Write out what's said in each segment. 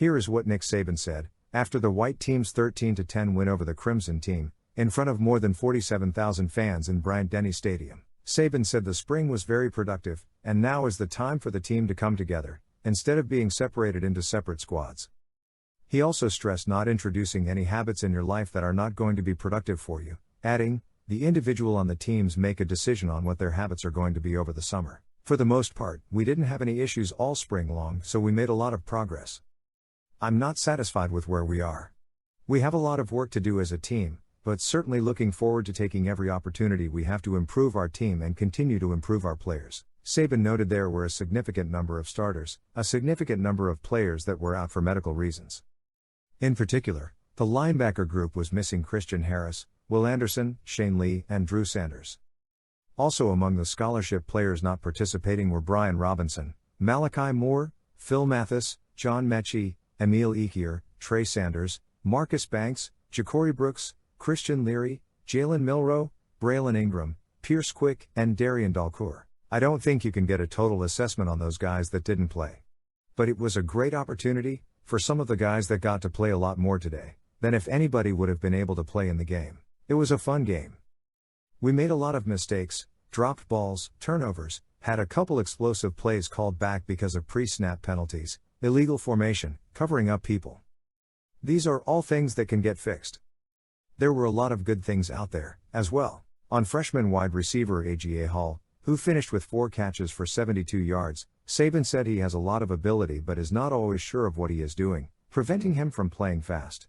Here is what Nick Saban said, after the White team's 13-10 win over the Crimson team, in front of more than 47,000 fans in Bryant-Denny Stadium. Saban said the spring was very productive, and now is the time for the team to come together, instead of being separated into separate squads. He also stressed not introducing any habits in your life that are not going to be productive for you, adding, the individual on the teams make a decision on what their habits are going to be over the summer. For the most part, we didn't have any issues all spring long, so we made a lot of progress. I'm not satisfied with where we are. We have a lot of work to do as a team, but certainly looking forward to taking every opportunity we have to improve our team and continue to improve our players. Saban noted there were a significant number of starters, a significant number of players that were out for medical reasons. In particular, the linebacker group was missing Christian Harris, Will Anderson, Shane Lee, and Drew Sanders. Also among the scholarship players not participating were Brian Robinson, Malachi Moore, Phil Mathis, John Mechie, Emil Ekier, Trey Sanders, Marcus Banks, Ja'Cory Brooks, Christian Leary, Jalen Milroe, Braylon Ingram, Pierce Quick, and Darian Dalcour. I don't think you can get a total assessment on those guys that didn't play. But it was a great opportunity for some of the guys that got to play a lot more today than if anybody would have been able to play in the game. It was a fun game. We made a lot of mistakes, dropped balls, turnovers, had a couple explosive plays called back because of pre-snap penalties, illegal formation, covering up people. These are all things that can get fixed. There were a lot of good things out there, as well. On freshman wide receiver A.G.A. Hall, who finished with 4 catches for 72 yards, Saban said he has a lot of ability but is not always sure of what he is doing, preventing him from playing fast.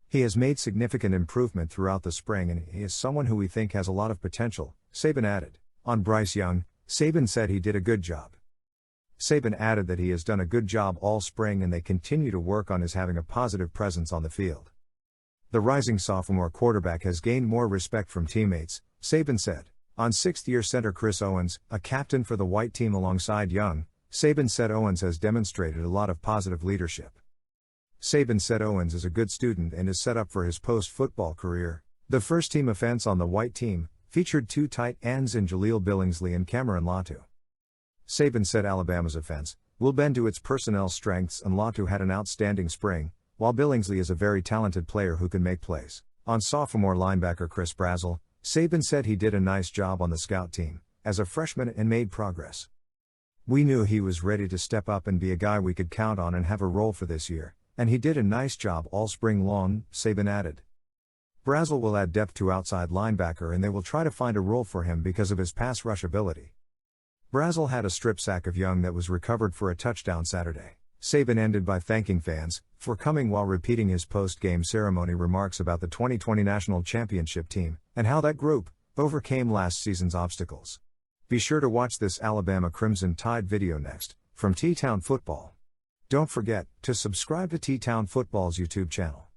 He has made significant improvement throughout the spring and he is someone who we think has a lot of potential, Saban added. On Bryce Young, Saban said he did a good job. Saban added that he has done a good job all spring and they continue to work on his having a positive presence on the field. The rising sophomore quarterback has gained more respect from teammates, Saban said. On 6th-year center Chris Owens, a captain for the White team alongside Young, Saban said Owens has demonstrated a lot of positive leadership. Saban said Owens is a good student and is set up for his post-football career. The first-team offense on the White team featured 2 tight ends in Jaleel Billingsley and Cameron Latu. Saban said Alabama's offense will bend to its personnel strengths and Latu had an outstanding spring, while Billingsley is a very talented player who can make plays. On sophomore linebacker Chris Brazzell, Saban said he did a nice job on the scout team, as a freshman and made progress. We knew he was ready to step up and be a guy we could count on and have a role for this year, and he did a nice job all spring long, Saban added. Brazzell will add depth to outside linebacker and they will try to find a role for him because of his pass rush ability. Brazzell had a strip sack of Young that was recovered for a touchdown Saturday. Saban ended by thanking fans for coming while repeating his post-game ceremony remarks about the 2020 National Championship team and how that group overcame last season's obstacles. Be sure to watch this Alabama Crimson Tide video next, from T-Town Football. Don't forget to subscribe to T-Town Football's YouTube channel.